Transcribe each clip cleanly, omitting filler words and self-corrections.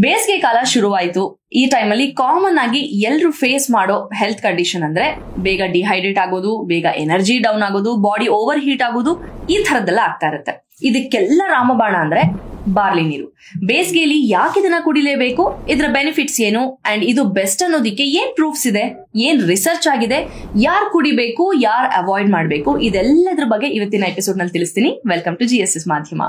ಬೇಸಿಗೆ ಕಾಲ ಶುರುವಾಯಿತು. ಈ ಟೈಮಲ್ಲಿ ಕಾಮನ್ ಆಗಿ ಎಲ್ಲರೂ ಫೇಸ್ ಮಾಡೋ ಹೆಲ್ತ್ ಕಂಡೀಷನ್ ಅಂದ್ರೆ ಬೇಗ ಡಿಹೈಡ್ರೇಟ್ ಆಗೋದು, ಬೇಗ ಎನರ್ಜಿ ಡೌನ್ ಆಗೋದು, ಬಾಡಿ ಓವರ್ ಹೀಟ್ ಆಗೋದು, ಈ ತರದ್ದೆಲ್ಲ ಆಗ್ತಾ ಇರುತ್ತೆ. ಇದಕ್ಕೆಲ್ಲ ರಾಮಬಾಣ ಅಂದ್ರೆ ಬಾರ್ಲಿ ನೀರು. ಬೇಸಿಗೆಯಲ್ಲಿ ಯಾಕೆ ಇದನ್ನ ಕುಡಿಲೇಬೇಕು, ಇದರ ಬೆನಿಫಿಟ್ಸ್ ಏನು, ಅಂಡ್ ಇದು ಬೆಸ್ಟ್ ಅನ್ನೋದಕ್ಕೆ ಏನ್ ಪ್ರೂಫ್ಸ್ ಇದೆ, ಏನ್ ರಿಸರ್ಚ್ ಆಗಿದೆ, ಯಾರು ಕುಡಿಬೇಕು, ಯಾರು ಅವಾಯ್ಡ್ ಮಾಡಬೇಕು, ಇದೆಲ್ಲದ್ರ ಬಗ್ಗೆ ಇವತ್ತಿನ ಎಪಿಸೋಡ್ ನಲ್ಲಿ ತಿಳಿಸ್ತೀನಿ. ವೆಲ್ಕಮ್ ಟು GSS ಮಾಧ್ಯಮ.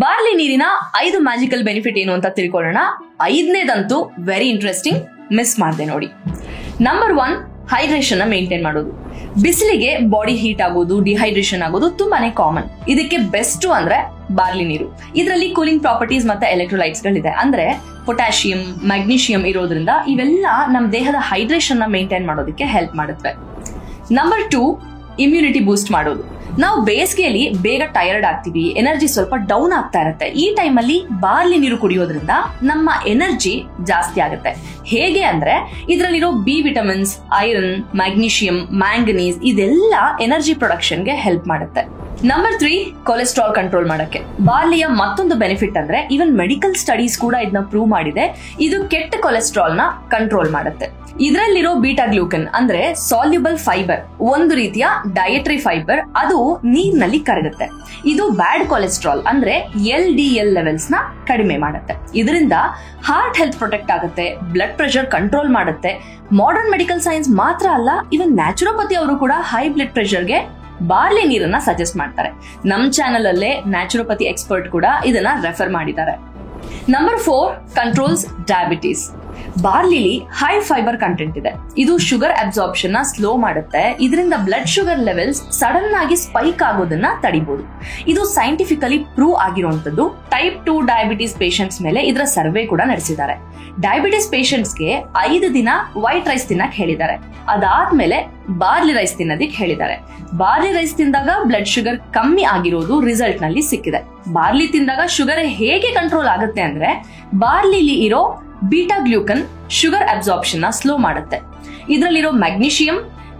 ಬಾರ್ಲಿ ನೀರಿನ 5 ಮ್ಯಾಜಿಕಲ್ ಬೆನಿಫಿಟ್ ಏನು ಅಂತ ತಿಳ್ಕೊಳ್ಳೋಣ. 5ನೇದಂತೂ ವೆರಿ ಇಂಟ್ರೆಸ್ಟಿಂಗ್, ಮಿಸ್ ಮಾಡದೆ ನೋಡಿ. ನಂಬರ್ 1, ಹೈಡ್ರೇಷನ್ ಮೇಂಟೈನ್ ಮಾಡೋದು. ಬಿಸಿಲಿಗೆ ಬಾಡಿ ಹೀಟ್ ಆಗೋದು, ಡಿಹೈಡ್ರೇಷನ್ ಆಗೋದು ತುಂಬಾನೇ ಕಾಮನ್. ಇದಕ್ಕೆ ಬೆಸ್ಟ್ ಅಂದ್ರೆ ಬಾರ್ಲಿ ನೀರು. ಇದರಲ್ಲಿ ಕೂಲಿಂಗ್ ಪ್ರಾಪರ್ಟೀಸ್ ಮತ್ತೆ ಎಲೆಕ್ಟ್ರೋಲೈಟ್ಸ್ ಗಳಿದೆ. ಅಂದ್ರೆ ಪೊಟ್ಯಾಷಿಯಂ, ಮ್ಯಾಗ್ನೀಷಿಯಂ ಇರೋದ್ರಿಂದ ಇವೆಲ್ಲ ನಮ್ಮ ದೇಹದ ಹೈಡ್ರೇಷನ್ ನ ಮೇಂಟೈನ್ ಮಾಡೋದಕ್ಕೆ ಹೆಲ್ಪ್ ಮಾಡುತ್ತವೆ. ನಂಬರ್ 2, ಇಮ್ಯುನಿಟಿ ಬೂಸ್ಟ್ ಮಾಡೋದು. ನಾವು ಬೇಸಿಗೆಯಲ್ಲಿ ಬೇಗ ಟಯರ್ಡ್ ಆಗ್ತೀವಿ, ಎನರ್ಜಿ ಸ್ವಲ್ಪ ಡೌನ್ ಆಗ್ತಾ ಇರುತ್ತೆ. ಈ ಟೈಮಲ್ಲಿ ಬಾರ್ಲಿ ನೀರು ಕುಡಿಯೋದ್ರಿಂದ ನಮ್ಮ ಎನರ್ಜಿ ಜಾಸ್ತಿ ಆಗುತ್ತೆ. ಹೇಗೆ ಅಂದ್ರೆ ಇದರಲ್ಲಿರೋ B vitamins, iron, magnesium, manganese ಇದೆಲ್ಲ ಎನರ್ಜಿ ಪ್ರೊಡಕ್ಷನ್ಗೆ ಹೆಲ್ಪ್ ಮಾಡುತ್ತೆ. ನಂಬರ್ 3, ಕೊಲೆಸ್ಟ್ರಾಲ್ ಕಂಟ್ರೋಲ್ ಮಾಡಕ್ಕೆ. ಬಾರ್ಲಿಯ ಮತ್ತೊಂದು ಬೆನಿಫಿಟ್ ಅಂದ್ರೆ ಈವನ್ ಮೆಡಿಕಲ್ ಸ್ಟಡೀಸ್ ಕೂಡ ಇದನ್ನ ಪ್ರೂವ್ ಮಾಡಿದೆ. ಇದು ಕೆಟ್ಟ ಕೊಲೆಸ್ಟ್ರಾಲ್ ನ ಕಂಟ್ರೋಲ್ ಮಾಡುತ್ತೆ. ಇದರಲ್ಲಿರೋ ಬೀಟಾ ಗ್ಲೂಕನ್ ಅಂದ್ರೆ ಸಾಲ್ಯುಬಲ್ ಫೈಬರ್, ಒಂದು ರೀತಿಯ ಡಯಟರಿ ಫೈಬರ್, ಅದು ನೀರಿನಲ್ಲಿ ಕರಗುತ್ತೆ. ಇದು ಬ್ಯಾಡ್ ಕೊಲೆಸ್ಟ್ರಾಲ್ ಅಂದ್ರೆ LDL ಲೆವೆಲ್ಸ್ ನ ಕಡಿಮೆ ಮಾಡುತ್ತೆ. ಇದರಿಂದ ಹಾರ್ಟ್ ಹೆಲ್ತ್ ಪ್ರೊಟೆಕ್ಟ್ ಆಗುತ್ತೆ, ಬ್ಲಡ್ ಪ್ರೆಷರ್ ಕಂಟ್ರೋಲ್ ಮಾಡುತ್ತೆ. ಮಾಡರ್ನ್ ಮೆಡಿಕಲ್ ಸೈನ್ಸ್ ಮಾತ್ರ ಅಲ್ಲ, ಇವನ್ ನ್ಯಾಚುರೋಪತಿ ಅವರು ಕೂಡ ಹೈ ಬ್ಲಡ್ ಪ್ರೆಷರ್ಗೆ ಬಾರ್ಲಿ ನೀರನ್ನ ಸಜೆಸ್ಟ್ ಮಾಡ್ತಾರೆ. ನಮ್ ಚಾನೆಲ್ ಅಲ್ಲೇ ನ್ಯಾಚುರೋಪತಿ ಎಕ್ಸ್ಪರ್ಟ್ ಕೂಡ ಇದನ್ನ ರೆಫರ್ ಮಾಡಿದ್ದಾರೆ. Number 4, controls diabetes. ಬಾರ್ಲಿಲಿ ಹೈ ಫೈಬರ್ ಕಂಟೆಂಟ್ ಇದೆ. ಇದು ಶುಗರ್ ಅಬ್ಸಾರ್ಪ್ಷನ್ ನ ಸ್ಲೋ ಮಾಡುತ್ತೆ. ಇದರಿಂದ ಬ್ಲಡ್ ಶುಗರ್ ಲೆವೆಲ್ಸ್ ಸಡನ್ ಆಗಿ ಸ್ಪೈಕ್ ಆಗೋದನ್ನ ತಡಿಬಹುದು. ಇದು ಸೈಂಟಿಫಿಕಲಿ ಪ್ರೂವ್ ಆಗಿರುವಂತದ್ದು. ಟೈಪ್ 2 ಡಯಾಬಿಟೀಸ್ ಪೇಷಂಟ್ಸ್ ಮೇಲೆ ಇದರ ಸರ್ವೆ ಕೂಡ ನಡೆಸಿದ್ದಾರೆ. ಡಯಾಬಿಟಿಸ್ ಪೇಷಂಟ್ಸ್ಗೆ 5 ದಿನ ವೈಟ್ ರೈಸ್ ತಿನ್ನಕ್ ಹೇಳಿದ್ದಾರೆ. ಅದಾದ್ಮೇಲೆ ಬಾರ್ಲಿ ರೈಸ್ ತಿನ್ನೋದಿಕ್ ಹೇಳಿದ್ದಾರೆ. ಬಾರ್ಲಿ ರೈಸ್ ತಿಂದಾಗ ಬ್ಲಡ್ ಶುಗರ್ ಕಮ್ಮಿ ಆಗಿರೋದು ರಿಸಲ್ಟ್ ನಲ್ಲಿ ಸಿಕ್ಕಿದೆ. ಬಾರ್ಲಿ ತಿಂದಾಗ ಶುಗರ್ ಹೇಗೆ ಕಂಟ್ರೋಲ್ ಆಗುತ್ತೆ ಅಂದ್ರೆ ಬಾರ್ಲಿಲಿ ಇರೋ ಬೀಟಾ ಗ್ಲೂಕನ್ ಶುಗರ್ ಅಬ್ಸಾರ್ಪ್ಷನ್ ನ ಸ್ಲೋ ಮಾಡುತ್ತೆ. ಇದರಲ್ಲಿರೋ ಮ್ಯಾಗ್ನೀಷಿಯಂ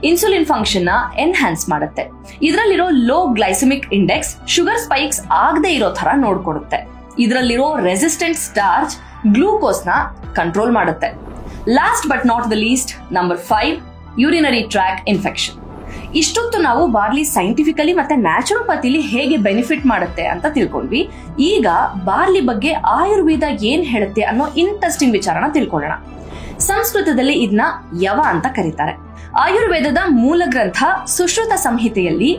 ಇನ್ಸುಲಿನ್ ಫಂಕ್ಷನ್ ನ ಎನ್ಹಾನ್ಸ್ ಮಾಡುತ್ತೆ. ಇದರಲ್ಲಿರೋ low glycaemic index sugar spikes ಆಗದೆ ಇರೋ ತರ ನೋಡ್ಕೊಡುತ್ತೆ. ಇದರಲ್ಲಿರೋ ರೆಸಿಸ್ಟೆಂಟ್ ಸ್ಟಾರ್ಚ್ ಗ್ಲೂಕೋಸ್ ನ ಕಂಟ್ರೋಲ್ ಮಾಡುತ್ತೆ. Last but not the least, number 5, urinary tract infection. ಇಷ್ಟೊತ್ತು ನಾವು ಬಾರ್ಲಿ ಸೈಂಟಿಫಿಕಲಿ ಮತ್ತೆ ನ್ಯಾಚುರೋಪತಿಲಿ ಹೇಗೆ ಬೆನಿಫಿಟ್ ಮಾಡುತ್ತೆ ಅಂತ ತಿಳ್ಕೊಂಡ್ವಿ. ಈಗ ಬಾರ್ಲಿ ಬಗ್ಗೆ ಆಯುರ್ವೇದ ಏನ್ ಹೇಳುತ್ತೆ ಅನ್ನೋ ಇಂಟ್ರೆಸ್ಟಿಂಗ್ ವಿಚಾರನ ತಿಳ್ಕೊಳ್ಳೋಣ. ಸಂಸ್ಕೃತದಲ್ಲಿ ಇದನ್ನ ಯವ ಅಂತ ಕರೀತಾರೆ. ಆಯುರ್ವೇದದ ಮೂಲ ಗ್ರಂಥ ಸುಶ್ರುತ ಸಂಹಿತೆಯಲ್ಲಿ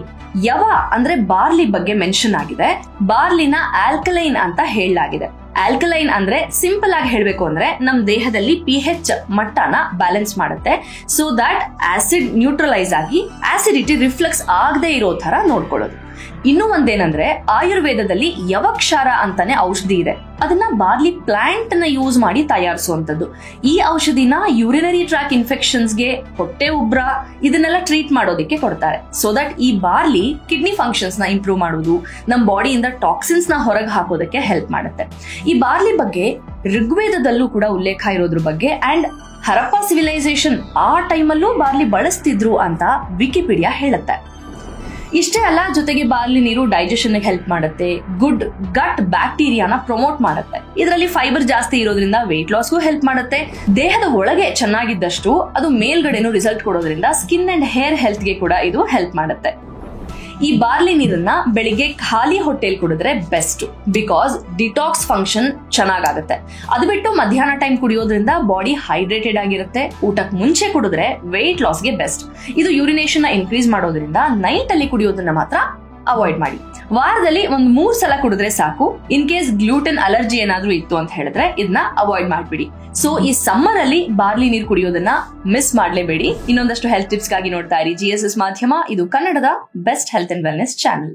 ಯವ ಅಂದ್ರೆ ಬಾರ್ಲಿ ಬಗ್ಗೆ ಮೆನ್ಷನ್ ಆಗಿದೆ. ಬಾರ್ಲಿನ ಆಲ್ಕಲೈನ್ ಅಂತ ಹೇಳಲಾಗಿದೆ. ಆಲ್ಕಲೈನ್ ಅಂದ್ರೆ ಸಿಂಪಲ್ ಆಗಿ ಹೇಳ್ಬೇಕು ಅಂದ್ರೆ ನಮ್ ದೇಹದಲ್ಲಿ pH ಮಟ್ಟನ ಬ್ಯಾಲೆನ್ಸ್ ಮಾಡುತ್ತೆ. ಸೊ ದಟ್ ಆಸಿಡ್ ನ್ಯೂಟ್ರಲೈಸ್ ಆಗಿ ಆಸಿಡಿಟಿ ರಿಫ್ಲೆಕ್ಸ್ ಆಗದೆ ಇರೋ ತರ ನೋಡ್ಕೊಳ್ಳೋದು. ಇನ್ನು ಒಂದೇನಂದ್ರೆ ಆಯುರ್ವೇದದಲ್ಲಿ ಯವಕ್ಷಾರ ಅಂತಾನೆ ಔಷಧಿ ಇದೆ. ಅದನ್ನ ಬಾರ್ಲಿ ಪ್ಲಾಂಟ್ ನ ಯೂಸ್ ಮಾಡಿ ತಯಾರಿಸುವಂತದ್ದು. ಈ ಔಷಧಿನ ಯೂರಿನರಿ ಟ್ರ್ಯಾಕ್ ಇನ್ಫೆಕ್ಷನ್ಸ್ಗೆ, ಹೊಟ್ಟೆ ಉಬ್ರ ಇದನ್ನೆಲ್ಲ ಟ್ರೀಟ್ ಮಾಡೋದಕ್ಕೆ ಕೊಡ್ತಾರೆ. ಸೊ ದಟ್ ಈ ಬಾರ್ಲಿ ಕಿಡ್ನಿ ಫಂಕ್ಷನ್ಸ್ ನ ಇಂಪ್ರೂವ್ ಮಾಡೋದು, ನಮ್ ಬಾಡಿಯಿಂದ ಟಾಕ್ಸಿನ್ಸ್ ನ ಹೊರಗೆ ಹಾಕೋದಕ್ಕೆ ಹೆಲ್ಪ್ ಮಾಡುತ್ತೆ. ಈ ಬಾರ್ಲಿ ಬಗ್ಗೆ ಋಗ್ವೇದದಲ್ಲೂ ಕೂಡ ಉಲ್ಲೇಖ ಇರೋದ್ರ ಬಗ್ಗೆ ಅಂಡ್ ಹರಪ್ಪ ಸಿವಿಲೈಸೇಷನ್ ಆ ಟೈಮಲ್ಲೂ ಬಾರ್ಲಿ ಬಳಸ್ತಿದ್ರು ಅಂತ ವಿಕಿಪೀಡಿಯಾ ಹೇಳುತ್ತೆ. ಇಷ್ಟೇ ಅಲ್ಲ, ಜೊತೆಗೆ ಬಾರ್ಲಿ ನೀರು ಡೈಜೆಷನ್ ಹೆಲ್ಪ್ ಮಾಡುತ್ತೆ, ಗುಡ್ ಗಟ್ ಬ್ಯಾಕ್ಟೀರಿಯಾನ ಪ್ರಮೋಟ್ ಮಾಡುತ್ತೆ. ಇದರಲ್ಲಿ ಫೈಬರ್ ಜಾಸ್ತಿ ಇರೋದ್ರಿಂದ ವೇಟ್ ಲಾಸ್ಗೂ ಹೆಲ್ಪ್ ಮಾಡುತ್ತೆ. ದೇಹದ ಒಳಗೆ ಚೆನ್ನಾಗಿದ್ದಷ್ಟು ಅದು ಮೇಲ್ಗಡೆನೂ ರಿಸಲ್ಟ್ ಕೊಡೋದ್ರಿಂದ ಸ್ಕಿನ್ ಅಂಡ್ ಹೇರ್ ಹೆಲ್ತ್ಗೆ ಕೂಡ ಇದು ಹೆಲ್ಪ್ ಮಾಡುತ್ತೆ. ಈ ಬಾರ್ಲಿ ನೀರನ್ನ ಬೆಳಿಗ್ಗೆ ಖಾಲಿ ಹೊಟ್ಟೆಲ್ ಕುಡಿದ್ರೆ ಬೆಸ್ಟ್, ಬಿಕಾಸ್ ಡಿಟಾಕ್ಸ್ ಫಂಕ್ಷನ್ ಚೆನ್ನಾಗಾಗುತ್ತೆ. ಅದು ಬಿಟ್ಟು ಮಧ್ಯಾಹ್ನ ಟೈಮ್ ಕುಡಿಯೋದ್ರಿಂದ ಬಾಡಿ ಹೈಡ್ರೇಟೆಡ್ ಆಗಿರುತ್ತೆ. ಊಟಕ್ಕೆ ಮುಂಚೆ ಕುಡಿದ್ರೆ ವೇಟ್ ಲಾಸ್ಗೆ ಬೆಸ್ಟ್. ಇದು ಯೂರಿನೇಷನ್ ಇನ್ಕ್ರೀಸ್ ಮಾಡೋದ್ರಿಂದ ನೈಟ್ ಅಲ್ಲಿ ಕುಡಿಯೋದನ್ನ ಮಾತ್ರ ಅವಾಯ್ಡ್ ಮಾಡಿ. ವಾರದಲ್ಲಿ 3 ಸಲ ಕುಡಿದ್ರೆ ಸಾಕು. ಇನ್ ಕೇಸ್ ಗ್ಲೂಟೆನ್ ಅಲರ್ಜಿ ಏನಾದ್ರೂ ಇತ್ತು ಅಂತ ಹೇಳಿದ್ರೆ ಇದನ್ನ ಅವಾಯ್ಡ್ ಮಾಡ್ಬಿಡಿ. ಸೊ ಈ ಸಮ್ಮರ್ ಅಲ್ಲಿ ಬಾರ್ಲಿ ನೀರು ಕುಡಿಯೋದನ್ನ ಮಿಸ್ ಮಾಡ್ಲೇಬೇಡಿ. ಇನ್ನೊಂದಷ್ಟು ಹೆಲ್ತ್ ಟಿಪ್ಸ್ ಗಾಗಿ ನೋಡ್ತಾ ಇರಿ GSS ಮಾಧ್ಯಮ. ಇದು ಕನ್ನಡದ best health and wellness channel.